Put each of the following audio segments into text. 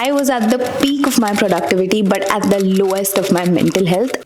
I was at the peak of my productivity but at the lowest of my mental health.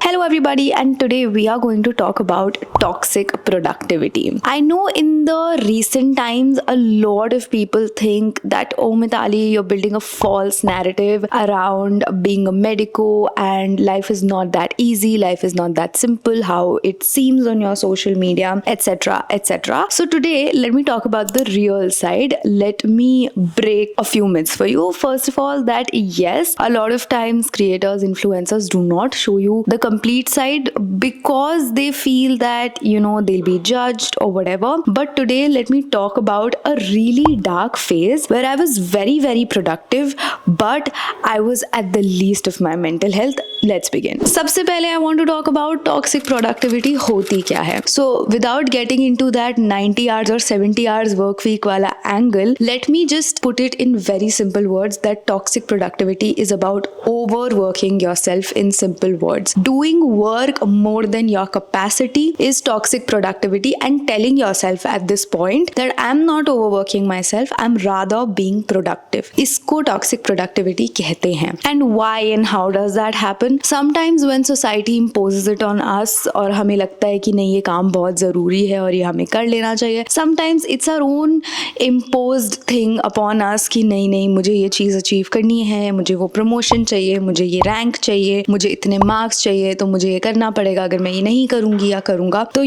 Hello everybody, and today we are going to talk about toxic productivity. I know in the recent times a lot of people think that, oh Mitali, you're building a false narrative around being a medico and life is not that easy, life is not that simple how it seems on your social media, etc, etc. So today let me talk about the real side. Let me break a few myths for you. First of all, that yes, a lot of times creators, influencers do not show you the complete side because they feel that they'll be judged or whatever. But today let me talk about a really dark phase where I was very very productive but I was at the least of my mental health. Let's begin. सबसे पहले I want to talk about toxic productivity होती क्या है. So without getting into that 90 hours or 70 hours work week वाला angle, let me just put it in very simple words that toxic productivity is about overworking yourself. In simple words, doing work more than your capacity is toxic productivity, and telling yourself at this point that I'm not overworking myself, I'm rather being productive. इसको toxic productivity कहते हैं. And why and how does that happen? Sometimes when society imposes it on us और हमें लगता है कि नहीं ये काम बहुत ज़रूरी है और ये हमें कर लेना चाहिए. Sometimes it's our own imposed thing upon us कि नहीं मुझे ये चीज़ अचीव करनी है, मुझे वो प्रमोशन चाहिए, मुझे ये रैंक चाहिए, मुझे इतने मार्क्स चाहिए, तो मुझे ये करना पड़ेगा. अगर मैं ये नहीं करूँगी या करूँगा तो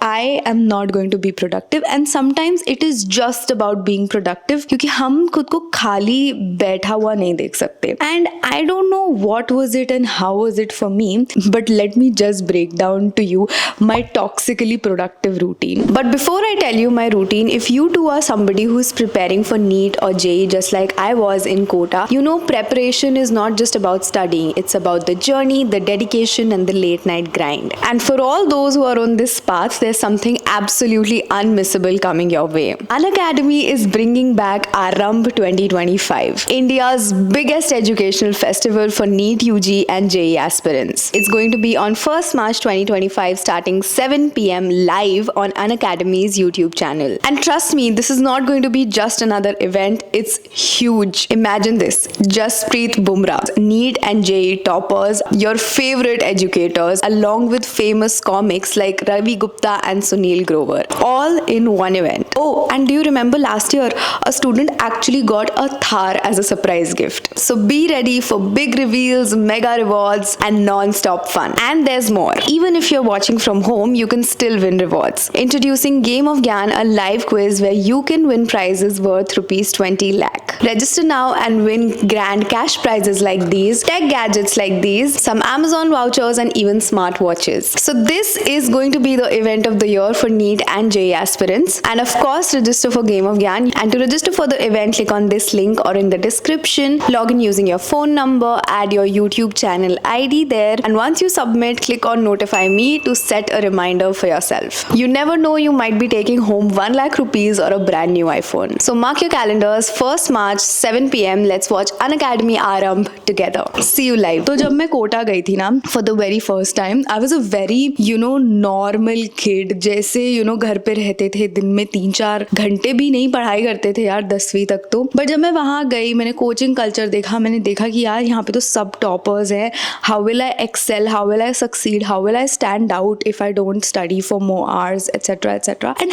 I am not going to be productive. And sometimes it is just about being productive क्योंकि हम खुद को खाली बैठा हुआ नहीं देख सकते. And I don't know what was it and how was it for me, but let me just break down to you my toxically productive routine. But before I tell you my routine, if you too are somebody who is preparing for NEET or JEE just like I was in Kota, preparation is not just about studying, it's about the journey, the dedication and the late night grind. And for all those who are on this path, there's something absolutely unmissable coming your way. Unacademy is bringing back Arambh 2025, India's biggest educational festival for NEET, UG and JEE aspirants. It's going to be on 1st March 2025 starting 7 p.m. live on Unacademy's YouTube channel. And trust me, this is not going to be just another event, it's huge. Imagine this, Jasprit Bumrah, NEET and JEE toppers, your favorite educators, along with famous comics like Ravi Gupta and Sunil Grover, all in one event. Oh, and do you remember last year, a student actually got a Thar as a surprise gift. So be ready for big reveals, mega rewards, and non-stop fun. And there's more. Even if you're watching from home, you can still win rewards. Introducing Game of Gyan, a live quiz where you can win prizes worth rupees 20 lakh. Register now and win grand cash prizes like these, tech gadgets like these, some Amazon vouchers and even smartwatches. So this is going to be the event of the year for NEET and JEE aspirants. And of course, register for Game of Gyan. And to register for the event, click on this link or in the description. Log in using your phone number, add your YouTube channel ID there. And once you submit, click on notify me to set a reminder for yourself. You never know, you might be taking home 1 lakh rupees or a brand new iPhone. So mark your calendars, 1st March, 7 p.m. Let's watch Unacademy Arambh together. See you live. तो जब मैं कोटा गई थी ना for the very first time, I was a very normal kid. जैसे घर पे रहते थे, दिन में 3-4 घंटे भी नहीं पढ़ाई करते थे यार 10वीं तक तो. बट जब मैं वहाँ गई, मैंने कोचिंग कल्चर देखा, मैंने देखा कि यार यहाँ पे तो सब टॉपर्स हैं. How will I excel? How will I succeed? How will I stand out if I don't study for more hours, etc, etc. And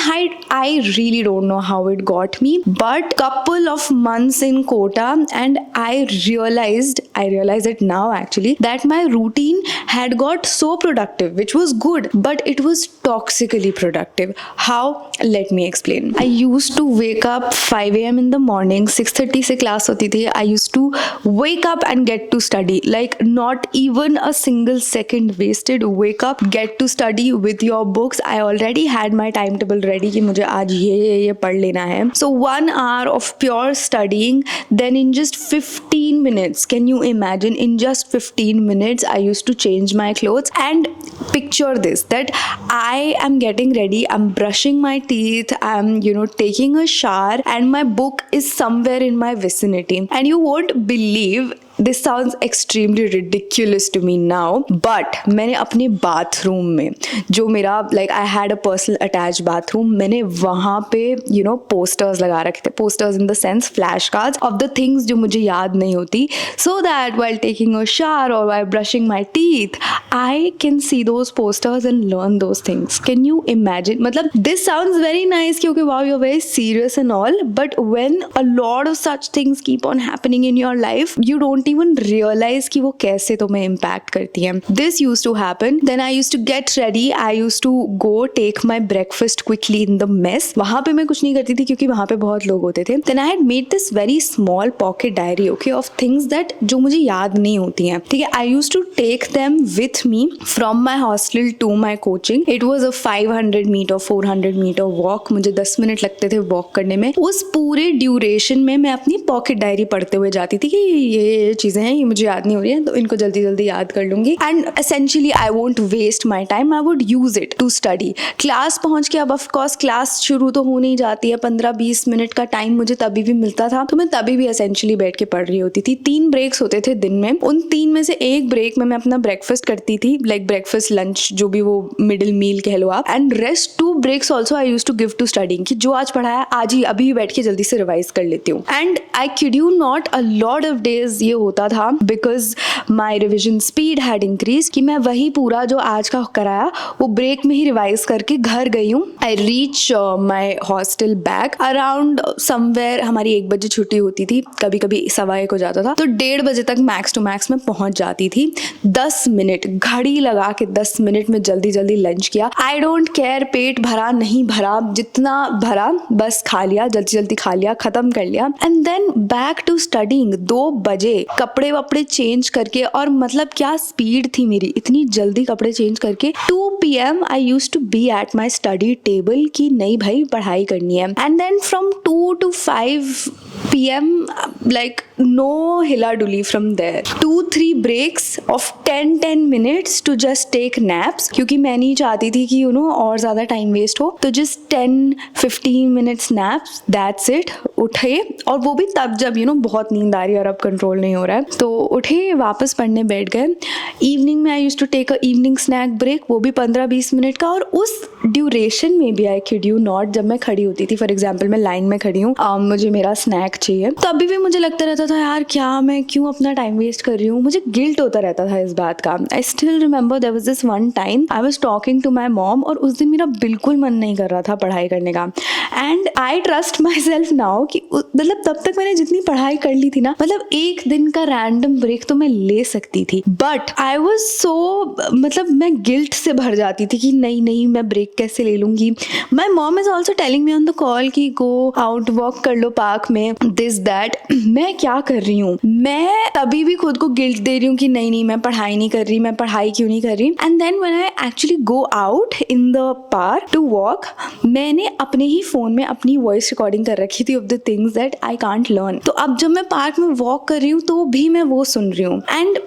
I really don't know how it got me, but couple of months in Kota and I realized it now actually, that my routine had got so productive, which was good, but it was toxically productive. How? Let me explain. I used to wake up 5 a.m. in the morning, 6:30 से class होती थी. I used to wake up and get to study, like not even a single second wasted. Wake up, get to study with your books. I already had my timetable ready कि मुझे आज ये पढ़ लेना है. So 1 hour of pure studying, then in just 15 minutes, can you imagine, in just 15 minutes I used to change my clothes. And picture this, that I am getting ready, I'm brushing my teeth, I'm taking a shower and my book is somewhere in my vicinity. And you won't believe, this sounds extremely ridiculous to me now, but मैंने अपने bathroom में जो मेरा I had a personal attach bathroom, मैंने वहाँ पे posters लगा रखे थे. Posters in the sense flash cards of the things जो मुझे याद नहीं होती, so that while taking a shower or while brushing my teeth I can see those posters and learn those things. Can you imagine? मतलब this sounds very nice क्योंकि wow you're very serious and all, but when a lot of such things keep on happening in your life you don't even realize कि वो कैसे तुम्हें impact करती हैं. This used to happen. Then I used to get ready. I used to go take my breakfast quickly in the mess. वहाँ पे मैं कुछ नहीं करती थी क्योंकि वहाँ पे बहुत लोग होते थे. Then I had made this very small pocket diary, okay, of things that जो मुझे याद नहीं होती हैं. ठीक है, I used to take them with me from my hostel to my coaching. It was a 500 meter 400 meter walk. मुझे 10 minute लगते थे वॉक करने में. उस पूरे ड्यूरेशन में मैं अपनी पॉकेट डायरी पढ़ते हुए जाती थी कि ये चीज़ें हैं, ये मुझे याद नहीं हो रही हैं, तो इनको जल्दी जल्दी याद कर लूँगी. And essentially I won't waste my time, I would use it to study. Class पहुँच के अब ऑफकोर्स क्लास शुरू तो हो नहीं जाती है, 15-20 मिनट का टाइम मुझे तभी भी मिलता था, तो मैं तभी भी एसेंशियली बैठ के पढ़ रही होती थी. 3 ब्रेक्स होते थे दिन में. उन 3 में से एक ब्रेक में मैं अपना ब्रेकफास्ट करती थी, लाइक ब्रेकफास्ट लंच जो भी वो मिडिल मील कह लो आप. And rest 2 breaks also I use to give to studying, कि जो आज पढ़ाया आज ही अभी बैठ के जल्दी से रिवाइज कर लेती हूँ. And I kid you not, a lot of days ये होता था because my revision speed had increase, कि मैं वही पूरा जो आज का कराया वो ब्रेक में ही रिवाइज करके घर गई हूँ. I reach my hostel back around somewhere, हमारी 1 बजे छुट्टी होती थी, कभी कभी 1:15 हो जाता था, तो 1:30 बजे तक मैक्स टू मैक्स मैं पहुंच जाती थी. 10 मिनट घड़ी लगा के 10 मिनट में जल्दी जल्दी लंच किया. आई डोंट केयर पेट भरा नहीं भरा, जितना भरा बस खा लिया, जल्दी जल्दी खा लिया, खत्म कर लिया. And then back to studying. 2 बजे कपड़े वपड़े चेंज करके, और मतलब क्या स्पीड थी मेरी, इतनी जल्दी कपड़े चेंज करके 2 PM I use to be at my study table कि नहीं भाई पढ़ाई करनी है. And then from 2 to 5 PM like no hilla dully from there. 2-3 breaks of 10 minutes to just take naps, क्योंकि मैं नहीं चाहती थी कि और ज़्यादा टाइम वेस्ट हो, तो just 10-15 minutes naps, that's it. उठे, और वो भी तब जब बहुत नींद आ रही है और अब कंट्रोल नहीं हो रहा है, तो उठे वापस पढ़ने बैठ गए. इवनिंग में I use to take a evening snack break, वो भी 15-20 मिनट का. और उस ड्यूरेशन में भी आई किड यू नॉट, जब मैं खड़ी होती थी, फॉर एग्जाम्पल मैं लाइन में खड़ी हूँ, मुझे मेरा स्नैक चाहिए, तभी भी मुझे लगता रहता था यार क्या मैं क्यों अपना टाइम वेस्ट कर रही हूँ. मुझे गिल्ट होता रहता था इस बात का. I still remember there was this one time I was talking to my mom, और उस दिन मेरा बिल्कुल मन नहीं कर रहा था पढ़ाई करने का. And I trust my self now कि मतलब तब तक मैंने जितनी पढ़ाई कर ली थी ना, मतलब एक दिन का रैंडम ब्रेक तो मैं ले सकती थी, बट आई वॉज सो, मतलब मैं गिल्ट से भर जाती थी कि नहीं मैं ब्रेक कैसे ले लूंगी. My mom is also telling me on the call कि गो आउट वॉक कर लो पार्क में, दिस दैट. मैं क्या कर रही हूँ, मैं तभी भी खुद को गिल्ट दे रही हूँ कि नहीं मैं पढ़ाई नहीं कर रही, मैं पढ़ाई क्यों नहीं कर रही. And then when I actually go out in the park to walk, मैंने अपने ही फोन में अपनी वॉइस रिकॉर्डिंग कर रखी थी of the things that I can't learn. तो अब जब मैं पार्क में वॉक कर रही हूँ तो भी मैं वो सुन रही हूँ. एंड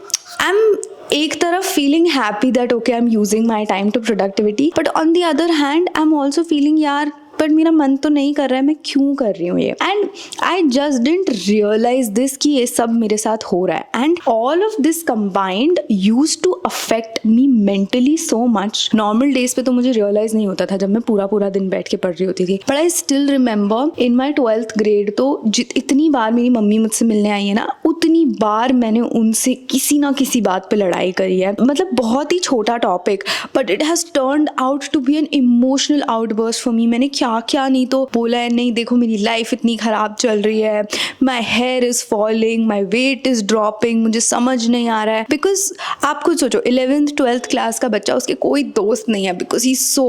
आई एम एक तरफ feeling happy that okay I am using my time to productivity, but on the other hand I am also feeling यार बट मेरा मन तो नहीं कर रहा है, मैं क्यों कर रही हूँ ये. And I just didn't realise this कि ये सब मेरे साथ हो रहा है. And all of this combined used to affect me mentally so much. Normal days पे तो मुझे रियलाइज नहीं होता था जब मैं पूरा दिन बैठ के पढ़ रही होती थी, but I still remember in my 12th grade, तो इतनी बार मेरी मम्मी मुझसे मिलने आई है ना, उतनी बार मैंने उनसे किसी ना किसी बात पे लड़ाई करी है. मतलब बहुत ही छोटा topic, but it has turned out to be an emotional outburst for me. मैंने क्या नहीं तो बोला है, नहीं देखो मेरी लाइफ इतनी खराब चल रही है, my here is falling, my weight is dropping, मुझे समझ नहीं आ रहा है. बिकॉज आप खुद सोचो 11th 12th क्लास का बच्चा, उसके कोई दोस्त नहीं है because he so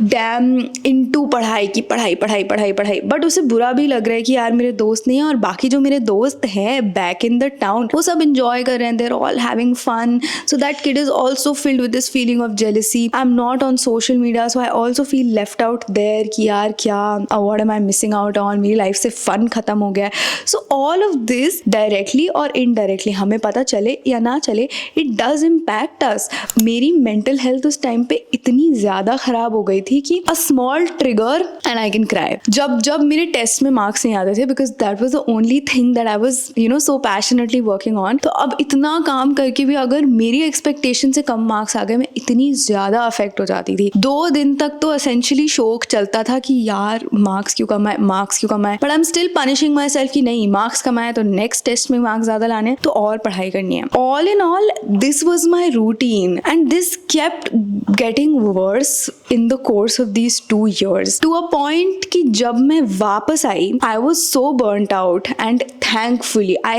damn into पढ़ाई की पढ़ाई. बट उसे बुरा भी लग रहा है कि यार मेरे दोस्त नहीं है, और बाकी जो मेरे दोस्त हैं बैक इन द टाउन वो सब इंजॉय कर रहे हैं, they are all having fun. So that kid is also filled with this feeling of jealousy. I am not on social media, so I also feel left out there कि यार क्या what am I missing out on, मेरी life से fun खत्म हो गया है. So all of this directly और इनडायरेक्टली, हमें पता चले या ना चले, इट डज इम्पैक्ट अस. मेरी मेंटल हेल्थ उस टाइम पे इतनी ज्यादा खराब हो गई थी कि a small trigger and I can cry. जब मेरे टेस्ट में मार्क्स नहीं आते थे, because that was the only thing that I was so passionate passionately working on. तो अब इतना काम करके भी अगर मेरी एक्सपेक्टेशन से कम मार्क्स आ गए, मैं इतनी ज़्यादा अफेक्ट हो जाती थी. 2 दिन तक तो एसेंशियली शोक चलता था कि यार मार्क्स क्यों कम आए, मार्क्स क्यों कम आए. But I am still punishing my self कि नहीं, मार्क्स कम आए तो नेक्स्ट टेस्ट में मार्क्स ज़्यादा लाने हैं, तो और पढ़ाई करनी है. All in all this was my routine and this kept getting worse in the course of these 2 years to a point कि जब मैं वापस आई, I was so burnt out and thankfully, I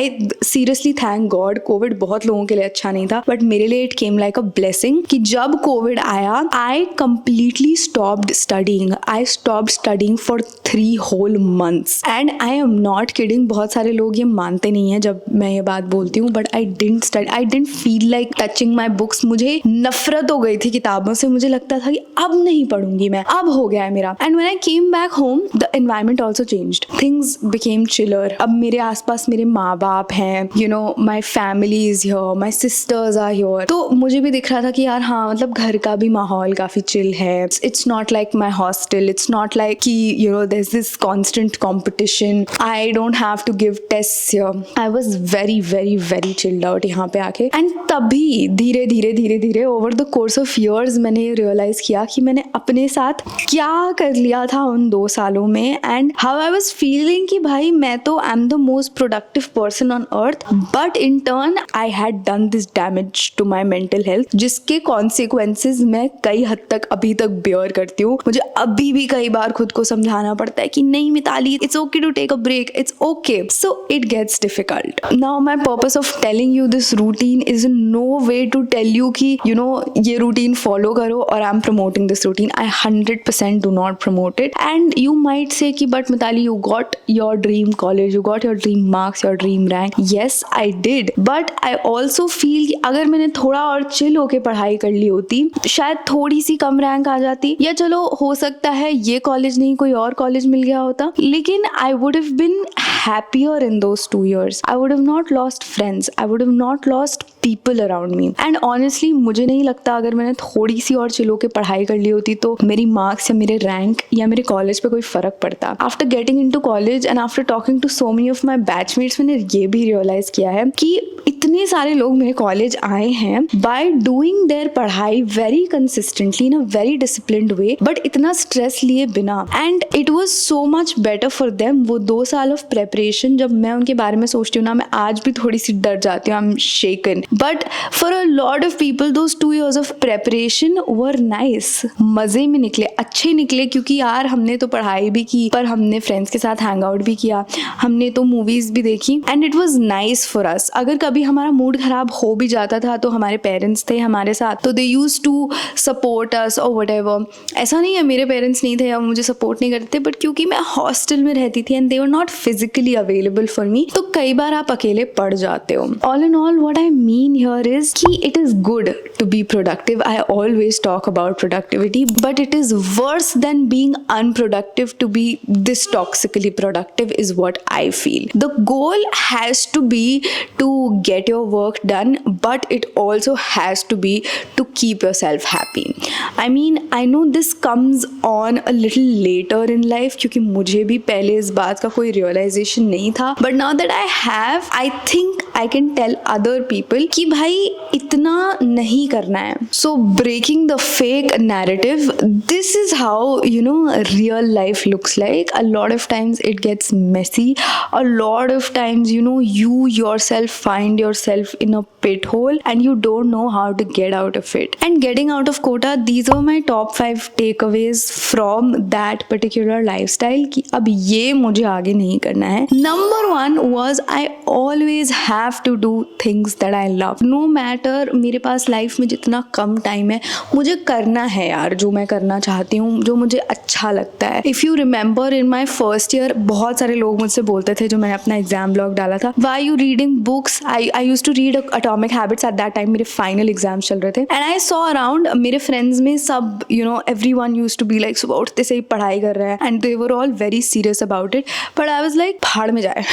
seriously thank God, COVID बहुत लोगों के लिए अच्छा नहीं था, but मेरे लिए it came like a blessing कि जब COVID आया, I completely stopped studying. I stopped studying for 3 whole months and I am not kidding. बहुत सारे लोग ये मानते नहीं हैं जब मैं ये बात बोलती हूँ, but I didn't study. I didn't feel like touching my books. मुझे नफरत हो गई थी किताबों से. मुझे लगता था कि अब नहीं पढ़ूंगी मैं, अब हो गया है मेरा. And when I came back home, the environment also changed. Things became chiller. अब मेरे आसपास मेरे माँ बाप हैं, you know, my family is here, my sisters are here. तो मुझे भी दिख रहा था कि यार हाँ, मतलब घर का भी माहौल काफी चिल है. It's not like my hostel. It's not like कि you know there is this constant competition. I don't have to give test here. I was very very very chilled out यहाँ पे आके. एंड तभी धीरे धीरे धीरे धीरे over the course of years मैंने रियलाइज किया कि मैंने अपने साथ क्या कर लिया था उन 2 सालों में. And how I was feeling कि भाई मैं तो I am the most productive person on earth, but in turn I had done this damage to my mental health, जिसके कॉन्सिक्वेंसेज मैं कई हद तक अभी तक बेयर करती हूँ. मुझे अभी भी कई बार खुद को समझाना पड़ता है कि नहीं Mitali, it's okay to take a break, it's okay. So it gets difficult. Now my purpose of telling you this routine is no way to tell you कि यू नो ये रूटीन फॉलो करो और I am promoting this routine. I 100% do not promote it. And you might say कि but Mitali, you got your dream college, you got your dream marks, your dream rank. Yes I did, but I also feel कि अगर मैंने थोड़ा और chill होके पढ़ाई कर ली होती, शायद थोड़ी सी कम रैंक आ जाती, या चलो हो सकता है ये कॉलेज नहीं कोई और कॉलेज मिल गया होता. लेकिन I would have been happier in those 2 years. I would have not lost friends. I would have not lost people around me. And honestly, मुझे नहीं लगता अगर मैंने थोड़ी सी और चिलो के पढ़ाई कर ली होती तो मेरी मार्क्स या मेरे रैंक या मेरे कॉलेज पे कोई फर्क पड़ता. After getting into college and after talking to so many of my batchmates, मैंने ये भी रियलाइज किया है कि इतने सारे लोग मेरे कॉलेज आए हैं by doing their पढ़ाई very consistently in a very disciplined way, but इतना स्ट्रेस लिए बिना. And it was so much better for them. वो 2 साल ऑफ प्रेपरेशन, जब मैं उनके बारे में सोचती हूँ ना, मैं आज भी थोड़ी सी डर जाती हूँ. I am shaken. But for a lot of people those 2 years of preparation were nice. मजे में निकले, अच्छे निकले, क्योंकि यार हमने तो पढ़ाई भी की, पर हमने फ्रेंड्स के साथ हैंग आउट भी किया, हमने तो मूवीज भी देखी. And it was nice for us. अगर कभी हमारा मूड खराब हो भी जाता था तो हमारे पेरेंट्स थे हमारे साथ, तो दे यूज टू सपोर्ट अस और व्हाटएवर. ऐसा नहीं है मेरे पेरेंट्स नहीं थे या मुझे सपोर्ट नहीं करते, बट क्योंकि मैं हॉस्टल में रहती थी and they were not physically available for me, तो कई बार आप अकेले पड़ जाते हो. All in all what I mean here is कि it is good to be productive. I always talk about productivity, but it is worse than being unproductive to be this toxically productive is what I feel. The goal has to be to get your work done, but it also has to be to keep yourself happy. I mean, I know this comes on a little later in life क्योंकि मुझे भी पहले इस बात का कोई realization नहीं था, but now that I have, I think I can tell other people कि भाई इतना नहीं करना है. So breaking the fake narrative, this is how, you know, real life looks like. A lot of times it gets messy. A lot of times, you know, you yourself find yourself in a pit hole and you don't know how to get out of it. And getting out of quota, these are my top 5 takeaways from that particular lifestyle कि अब ये मुझे आगे नहीं करना है. Number 1 was I always have to do things that I love. No matter मेरे पास life में जितना कम टाइम है, मुझे करना है यार जो मैं करना चाहती हूँ, जो मुझे अच्छा लगता है. If you remember in my first year, बहुत सारे लोग मुझसे बोलते थे जो मैंने अपना एग्जाम ब्लॉग डाला था, why you reading books? I used to read Atomic Habits at that time. मेरे फाइनल एग्जाम्स चल रहे थे and I saw around मेरे फ्रेंड्स में सब, you know, everyone used to be like सुबह उठते से ही पढ़ाई कर रहे हैं and they were all very serious about it. But I was like भाड़ में जाए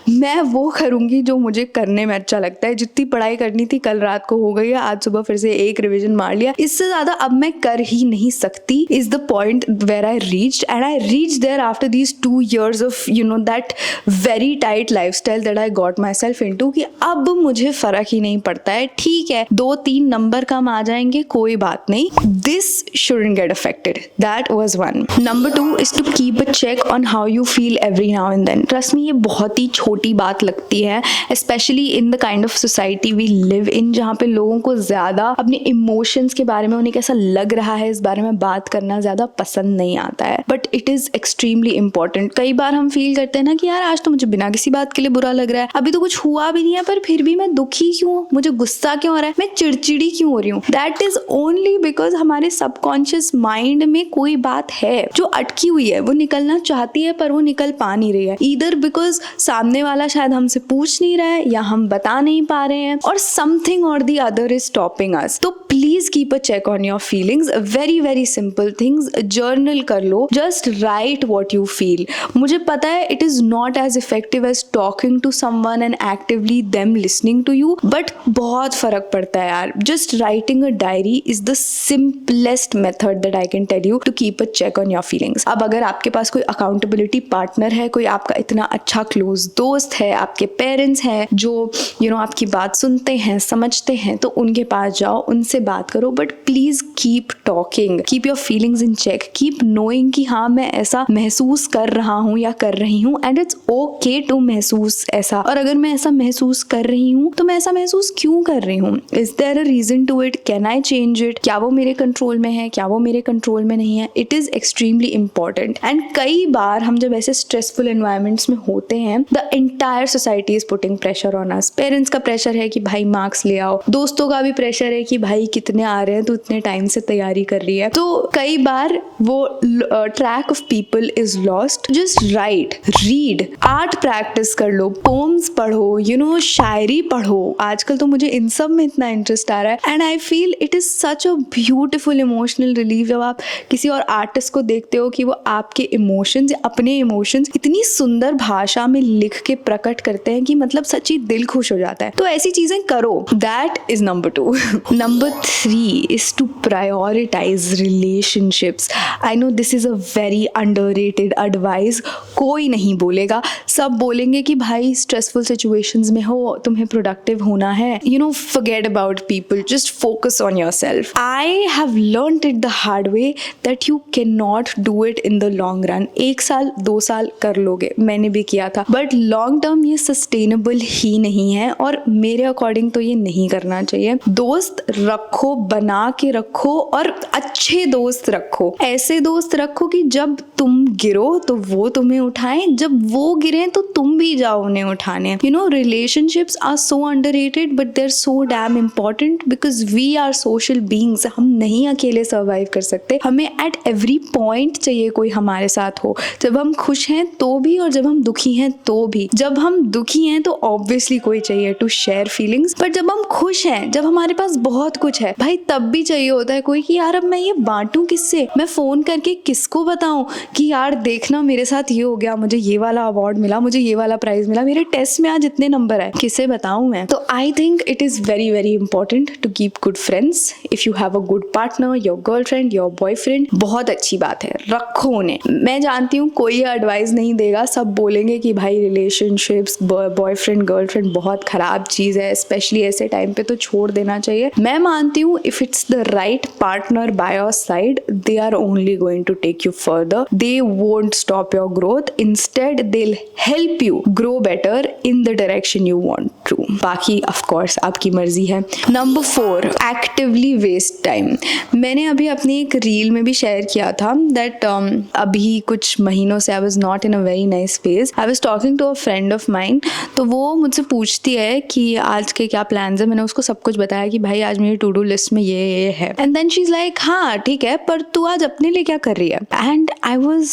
मैं वो करूँगी जो मुझे करने में अच्छा लगता है. जितनी पढ़ाई करनी थी कल रात को हो गई है, आज सुबह फिर से एक रिविजन मार लिया, इससे ज़्यादा अब मैं कर ही नहीं सकती. is the point where I reached, and I reached there after these 2 years of, you know, that very tight lifestyle that I got my self into कि अब मुझे फर्क ही नहीं पड़ता है, ठीक है 2-3 नंबर कम आ जाएंगे कोई बात नहीं, this shouldn't get affected. That was one. Number 2 is to keep a check on how you feel every now and then. Trust me, ये बहुत ही छोटी बात लगती है, specially in the kind of society we live in, जहाँ पे लोगों को ज्यादा अपने इमोशंस के बारे में, उन्हें कैसा लग रहा है इस बारे में बात करना ज्यादा पसंद नहीं आता है. But it is extremely important. कई बार हम फील करते हैं ना कि यार आज तो मुझे बिना किसी बात के लिए बुरा लग रहा है, अभी तो कुछ हुआ भी नहीं है पर फिर भी मैं दुखी क्यों, मुझे गुस्सा क्यों आ रहा है, मैं चिड़चिड़ी क्यों हो रही हूँ. दैट इज ओनली बिकॉज हमारे सबकॉन्शियस माइंड में कोई बात है जो अटकी हुई है, वो निकलना चाहती है पर वो निकल पा नहीं रही है. ईदर बिकॉज सामने वाला शायद हमसे पूछ नहीं रहा है या हम बता नहीं पा रहे हैं, और something or the other is stopping us. तो please keep a check on your feelings. Very very simple things. Journal कर लो, just write what you feel. मुझे पता है it is not as effective as talking to someone and actively them listening to you, but बहुत फर्क पड़ता है यार. Just writing a diary is the simplest method that I can tell you to keep a check on your feelings. अब अगर आपके पास कोई accountability partner है, कोई आपका इतना अच्छा क्लोज दोस्त है, आपके पेरेंट्स हैं जो आपकी बात सुनते हैं, समझते हैं, तो उनके पास जाओ, उनसे बात करो. But please keep talking, keep your feelings in check, keep knowing कि हाँ मैं ऐसा महसूस कर रहा हूँ या कर रही हूँ, एंड इट्स ओके टू महसूस ऐसा. और अगर मैं ऐसा महसूस कर रही हूँ तो मैं ऐसा महसूस क्यों कर रही हूँ, is there a reason to it, can I change it, क्या वो मेरे कंट्रोल में है, क्या वो मेरे कंट्रोल में नहीं है. It is extremely important. And कई बार हम जब ऐसे स्ट्रेसफुल एनवायरमेंट्स में होते हैं, the entire society is putting pressure on us. Parents का प्रेशर है कि भाई मार्क्स ले आओ, दोस्तों का भी प्रेशर है कि भाई कितने आ रहे हैं, तो इतने टाइम से तैयारी कर रही है. तो कई बार वो track of people is lost. Just right, read, art practice कर लो, पोम्स पढ़ो, शायरी पढ़ो. आजकल तो मुझे इन सब में इतना इंटरेस्ट आ रहा है, and I feel it is such a beautiful emotional relief जब आप किसी और आर्टिस्ट को देखते हो कि वो आपके इमोशंस, अपने इमोशंस इतनी सुंदर भाषा में लिख के प्रकट करते हैं कि मतलब सच्ची दिल खुश हो जाता है. तो ऐसी चीजें करो. That is number 2. Number 3 is to prioritise relationships. I know this is a very underrated advice. कोई नहीं बोलेगा, सब बोलेंगे कि भाई स्ट्रेसफुल सिचुएशंस में हो, तुम्हें प्रोडक्टिव होना है, forget about people, just focus on yourself. I have learned it the hard way that you cannot do it in the long run. 1 साल 2 साल कर लोगे, मैंने भी किया था, बट लॉन्ग टर्म ये सस्टेनेबल ही नहीं है, और मेरे अकॉर्डिंग तो ये नहीं करना चाहिए. दोस्त रखो, बना के रखो, और अच्छे दोस्त रखो. ऐसे दोस्त रखो कि जब तुम गिरो तो वो तुम्हें उठाएं, जब वो गिरे तो तुम भी जाओ उन्हें उठाने. relationships are so underrated but they're so damn important because we are social beings. हम नहीं अकेले सर्वाइव कर सकते, हमें at every point चाहिए कोई हमारे साथ हो. जब हम खुश हैं तो भी, और जब हम दुखी हैं तो भी. जब हम दुखी हैं तो ऑब्वियसली कोई चाहिए टू शेयर फीलिंग्स, बट जब हम खुश हैं, जब हमारे पास बहुत कुछ है, भाई तब भी चाहिए होता है कोई कि यार अब मैं ये बांटूं किससे, मैं फोन करके किसको बताऊं कि यार देखना मेरे साथ ये हो गया, मुझे ये वाला अवार्ड मिला, मुझे ये वाला प्राइज मिला, मेरे टेस्ट में आज इतने नंबर है, किसे बताऊं मैं. तो I think it is very very important to keep good friends. If you have a good partner, your girlfriend, your boyfriend, बहुत अच्छी बात है, रखो उन्हें. मैं जानती हूँ कोई एडवाइस नहीं देगा, सब बोलेंगे कि भाई रिलेशनशिप्स, बॉयफ्रेंड गर्लफ्रेंड बहुत खराब चीज है, स्पेशली ऐसे टाइम पे तो छोड़ देना चाहिए. मैं मानती हूँ if it's the right partner by your side, they are only going to take you further. They won't stop your growth, instead they will help you grow better in the direction you want to. बाकी of course आपकी मर्जी है. Number 4, actively waste time. मैंने अभी अपनी एक reel में भी शेयर किया था दैट अभी कुछ महीनों से I was not in a very nice phase. I was talking to a friend of mine, तो वो मुझसे पूछती है कि आज के क्या प्लान्स है. मैंने उसको सब कुछ बताया कि भाई आज मेरी टू डू लिस्ट में ये है, and then she is like हाँ ठीक है, पर तू आज अपने लिए क्या कर रही है. And I was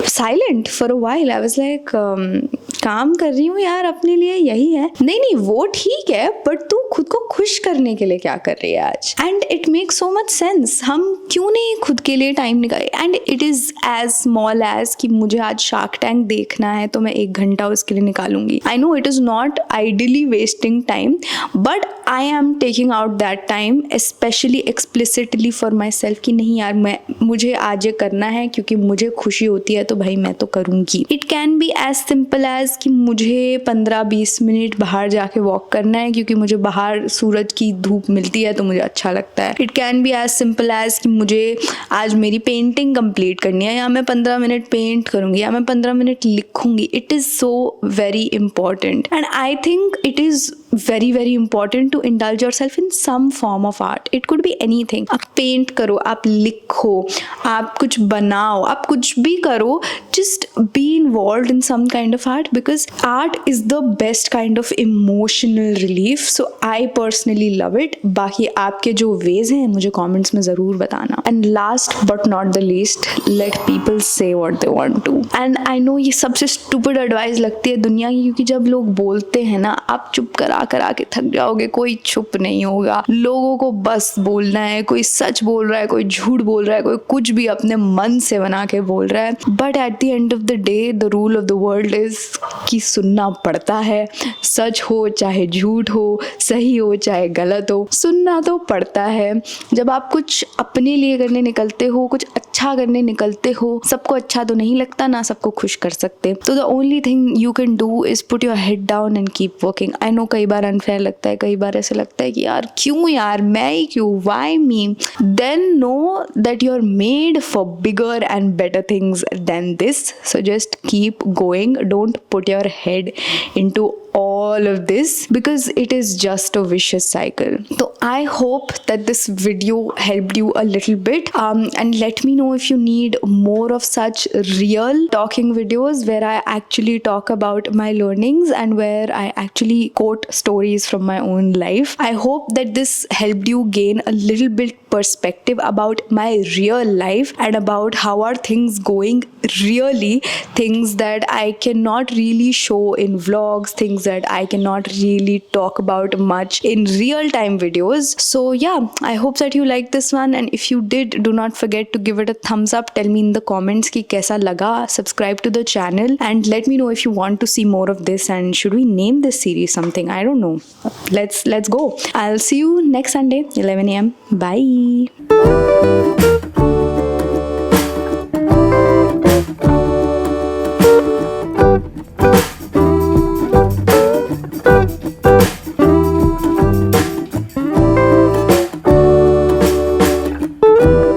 silent for a while. I was like काम कर रही हूँ यार अपने लिए, यही है. नहीं वो ठीक है, बट तू खुद को खुश करने के लिए क्या कर रही है आज? And it makes so much sense. हम क्यों नहीं खुद के लिए टाइम निकाले? And it is as small as कि मुझे आज शार्क टैंक देखना है तो मैं 1 घंटा उसके लिए निकालूंगी. I know it is not ideally wasting time, but I am taking out that time specially explicitly for myself कि नहीं यार, मुझे आज ये करना है क्योंकि मुझे खुशी होती है तो भाई मैं तो करूंगी. It can be as simple as कि मुझे 15-20 मिनट बाहर जाके वॉक करना है क्योंकि मुझे बाहर सूरज की धूप मिलती है तो मुझे अच्छा लगता है. It can be as simple as कि मुझे आज मेरी पेंटिंग कंप्लीट करनी है, या मैं 15 मिनट पेंट करूंगी, या मैं 15 मिनट लिखूंगी. It is so very important and I think it is very important to indulge yourself in some form of art. It could be anything. आप पेंट करो, आप लिखो, आप कुछ बनाओ, आप कुछ भी करो, just be involved in some kind of art because art is the best kind of emotional relief. So I personally love it. बाकी आपके जो ways हैं मुझे comments में ज़रूर बताना. And last but not the least, let people say what they want to. And I know ये सबसे stupid advice लगती है दुनिया की, क्योंकि जब लोग बोलते हैं ना, आप चुप करा के थक जाओगे. कोई चुप नहीं होगा. लोगों को बस बोलना है. कोई सच बोल रहा है, कोई झूठ बोल रहा है, कोई कुछ भी अपने मन से बना के बोल रहा है. But at the end of the day the rule of the world is कि सुनना पड़ता है. सच हो चाहे झूठ हो, सही हो चाहे गलत हो, सुनना तो पड़ता है. जब आप कुछ अपने लिए करने निकलते हो, कुछ अच्छा करने निकलते हो, सबको अच्छा तो नहीं लगता ना, सबको खुश कर सकते. तो the only thing you can do is put your head down and keep working. I know कई बार अनफेयर लगता है, कई बार ऐसे लगता है कि यार क्यों यार, मैं ही क्यों, why me. Then know that you are made for bigger and better things than this. So just keep going. Don't put your head into all of this because it is just a vicious cycle. So I hope that this video helped you a little bit, and let me know if you need more of such real talking videos where I actually talk about my learnings and where I actually quote stories from my own life. I hope that this helped you gain a little bit perspective about my real life and about how are things going really, things that I cannot really show in vlogs, things that I cannot really talk about much in real time videos. So yeah, I hope that you liked this one, and if you did, do not forget to give it a thumbs up. Tell me in the comments ki kaisa laga. Subscribe to the channel and let me know if you want to see more of this, and should we name this series something? I don't know. Let's go. I'll see you next Sunday 11 a.m. Bye.